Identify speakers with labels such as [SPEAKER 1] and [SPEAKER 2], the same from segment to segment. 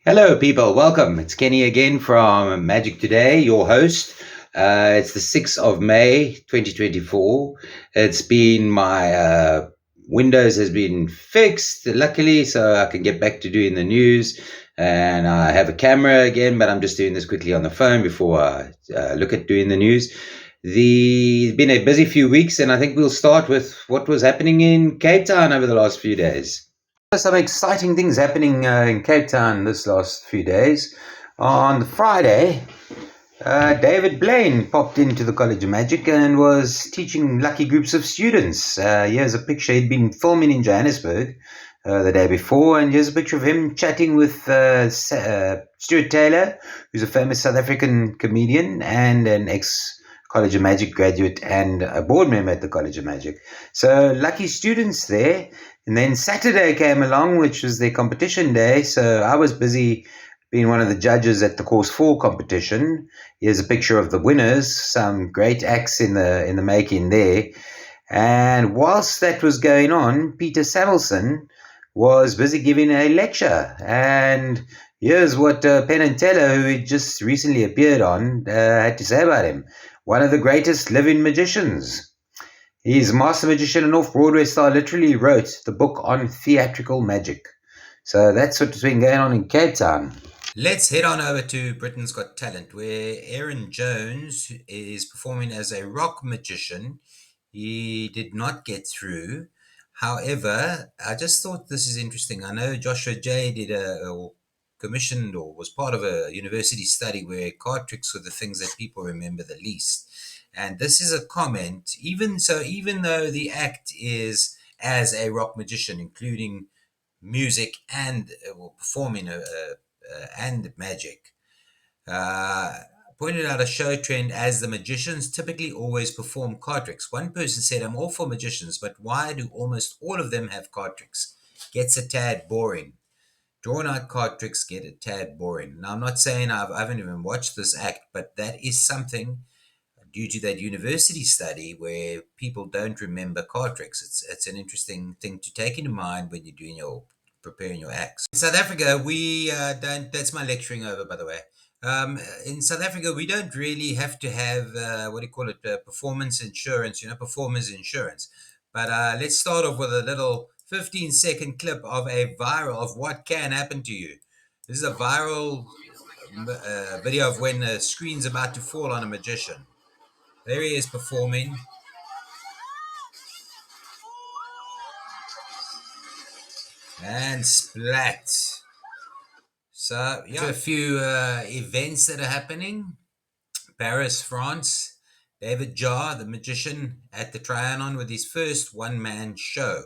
[SPEAKER 1] Hello, people. Welcome. It's Kenny again from Magic Today, your host. It's the 6th of May, 2024. It's been my Windows has been fixed, luckily, so I can get back to doing the news. And I have a camera again, but I'm just doing this quickly on the phone before I look at doing the news. It's been a busy few weeks, and I think we'll start with what was happening in Cape Town over the last few days. Some exciting things happening in Cape Town this last few days. On Friday, David Blaine popped into the College of Magic and was teaching lucky groups of students. Here's a picture. He'd been filming in Johannesburg the day before, and here's a picture of him chatting with Stuart Taylor, who's a famous South African comedian and an ex-College of Magic graduate and a board member at the College of Magic. So lucky students there. And then Saturday came along, which was their competition day. So I was busy being one of the judges at the Course 4 competition. Here's a picture of the winners, some great acts in the making there. And whilst that was going on, Peter Samuelson was busy giving a lecture. And here's what Penn and Teller, who had just recently appeared on, had to say about him. One of the greatest living magicians. His master magician and off-Broadway star literally wrote the book on theatrical magic. So that's what's been going on in Cape Town.
[SPEAKER 2] Let's head on over to Britain's Got Talent, where Aaron Jones is performing as a rock magician. He did not get through. However, I just thought this is interesting. I know Joshua J did or commissioned or was part of a university study where card tricks were the things that people remember the least. And this is a comment. Even though the act is as a rock magician, including music and performing and magic, uh, pointed out a show trend as the magicians typically always perform card tricks. One person said, "I'm all for magicians, but why do almost all of them have card tricks? Gets a tad boring. Drawn out card tricks get a tad boring." Now, I'm not saying I haven't even watched this act, but that is something due to that university study where people don't remember card tricks. It's an interesting thing to take into mind when you're doing your preparing your acts. In South Africa, we don't. That's my lecturing over, by the way. In South Africa, we don't really have to have what do you call it, performance insurance. Performance insurance. But let's start off with a little 15-second clip of a viral of what can happen to you. This is a viral video of when the screen's about to fall on a magician. There he is performing. And splat. So, yeah, a few events that are happening. Paris, France. David Jarre, the magician, at the Trianon with his first one-man show.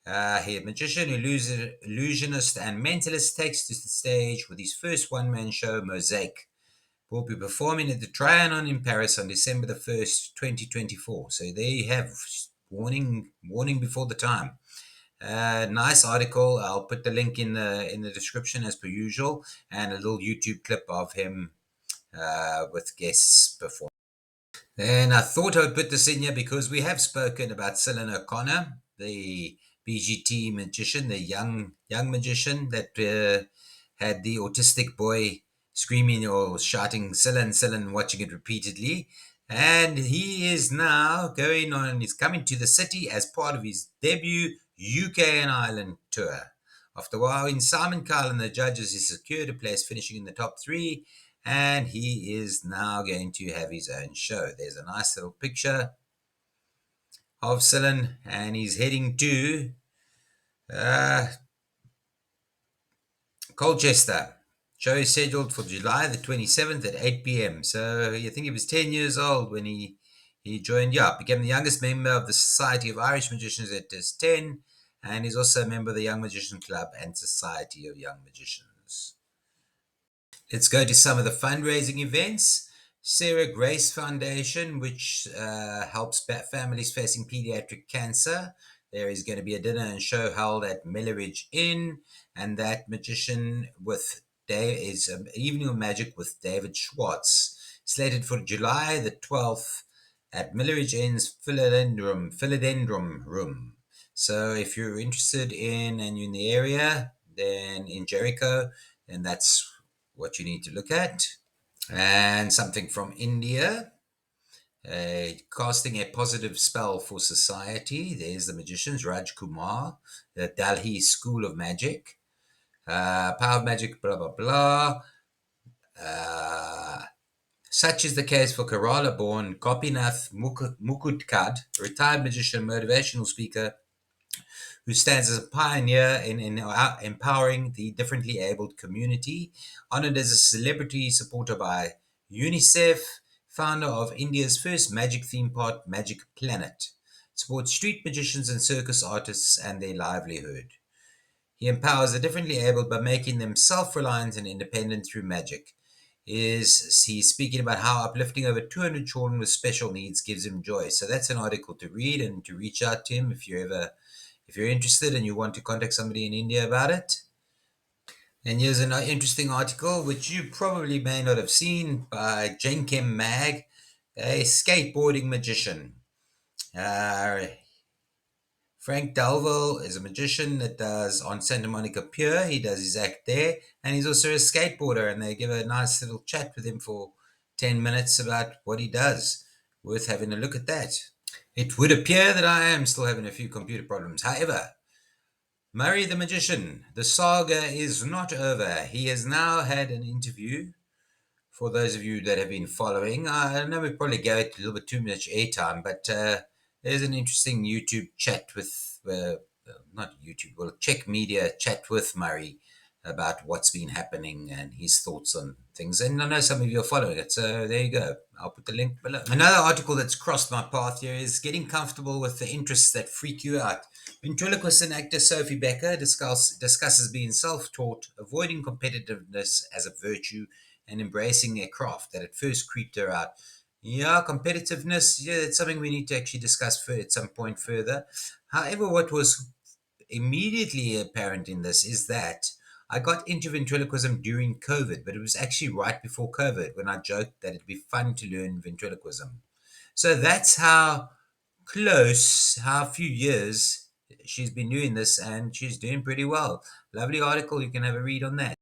[SPEAKER 2] He, a magician, illusionist, and mentalist, takes to the stage with his first one-man show, Mosaic. Will be performing at the Trianon in Paris on December the 1st, 2024. So there you have warning before the time. Nice article. I'll put the link in the description as per usual, and a little YouTube clip of him with guests performing. And I thought I would put this in here because we have spoken about Cillian O'Connor, the BGT magician, the young magician that had the autistic boy screaming or shouting "Cillian, Cillian," watching it repeatedly. And he is now going on, he's coming to the city as part of his debut UK and Ireland tour. After a while in Simon Cowell and the judges, he secured a place, finishing in the top three, and he is now going to have his own show. There's a nice little picture of Cillian, and he's heading to Colchester. Show is scheduled for July the 27th at 8 p.m. So I think he was 10 years old when he joined. Yeah, became the youngest member of the Society of Irish Magicians at just 10, and he's also a member of the Young Magician Club and Society of Young Magicians. Let's go to some of the fundraising events. Sarah Grace Foundation, which helps families facing pediatric cancer. There is going to be a dinner and show held at Milleridge Inn, and that magician with Dave is an evening of magic with David Schwartz, slated for July the 12th at Milleridge Inn's Philodendron Room. So if you're interested in and you're in the area, then in Jericho, and that's what you need to look at. And something from India, casting a positive spell for society. There's the magicians, Raj Kumar, the Delhi School of Magic, Power of Magic, blah, blah, blah. Such is the case for Kerala-born Gopinath Mukudkad, a retired magician, motivational speaker, who stands as a pioneer in empowering the differently abled community, honored as a celebrity supporter by UNICEF, founder of India's first magic theme park, Magic Planet, supports street magicians and circus artists and their livelihood. He empowers the differently abled by making them self-reliant and independent through magic. He's speaking about how uplifting over 200 children with special needs gives him joy. So that's an article to read and to reach out to him if you're interested and you want to contact somebody in India about it. And here's an interesting article which you probably may not have seen by Jenkem Mag, a skateboarding magician. Frank Delville is a magician that does on Santa Monica Pier. He does his act there, and he's also a skateboarder. And they give a nice little chat with him for 10 minutes about what he does. Worth having a look at that. It would appear that I am still having a few computer problems. However, Murray the magician, the saga is not over. He has now had an interview. For those of you that have been following, I know we probably gave it a little bit too much airtime, but there's an interesting YouTube chat with, not YouTube, well, Czech Media chat with Murray about what's been happening and his thoughts on things. And I know some of you are following it, so there you go. I'll put the link below. Another article that's crossed my path here is getting comfortable with the interests that freak you out. Ventriloquist and actor Sophie Becker discusses being self-taught, avoiding competitiveness as a virtue, and embracing a craft that at first creeped her out. Yeah, competitiveness, yeah, it's something we need to actually discuss at some point further. However, what was immediately apparent in this is that I got into ventriloquism during COVID, but it was actually right before COVID when I joked that it'd be fun to learn ventriloquism. So that's how how few years she's been doing this, and she's doing pretty well. Lovely article, you can have a read on that.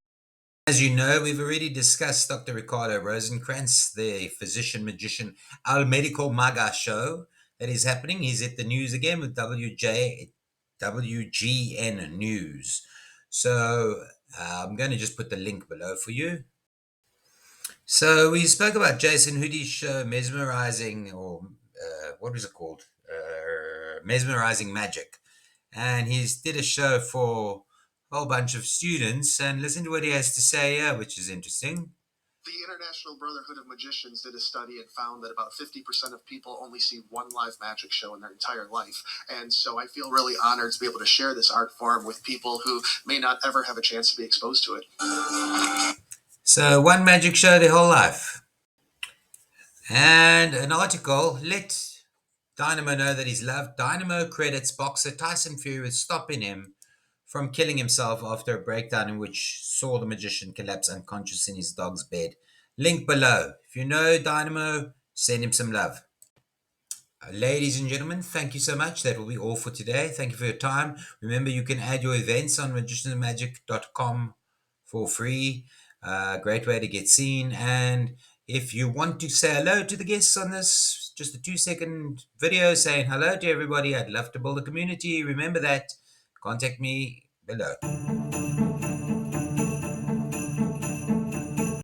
[SPEAKER 2] As you know, we've already discussed Dr. Ricardo Rosenkrantz, the physician magician, Al Medico Mago show that is happening. He's at the news again with WGN News. So I'm going to just put the link below for you. So we spoke about Jason Hoodie's show, Mesmerizing, or what was it called? Mesmerizing Magic. And he did a show for a whole bunch of students, and listen to what he has to say here, which is interesting.
[SPEAKER 3] The International Brotherhood of Magicians did a study and found that about 50% of people only see one live magic show in their entire life. And so I feel really honored to be able to share this art form with people who may not ever have a chance to be exposed to it.
[SPEAKER 2] So one magic show their whole life. And an article, let Dynamo know that he's loved. Dynamo credits boxer Tyson Fury with stopping him from killing himself after a breakdown in which saw the magician collapse unconscious in his dog's bed. Link below. If you know Dynamo, send him some love. Ladies and gentlemen, thank you so much. That will be all for today. Thank you for your time. Remember, you can add your events on magiciansmagic.com for free. Great way to get seen. And if you want to say hello to the guests on this, just a 2-second video saying hello to everybody. I'd love to build a community. Remember that. Contact me below.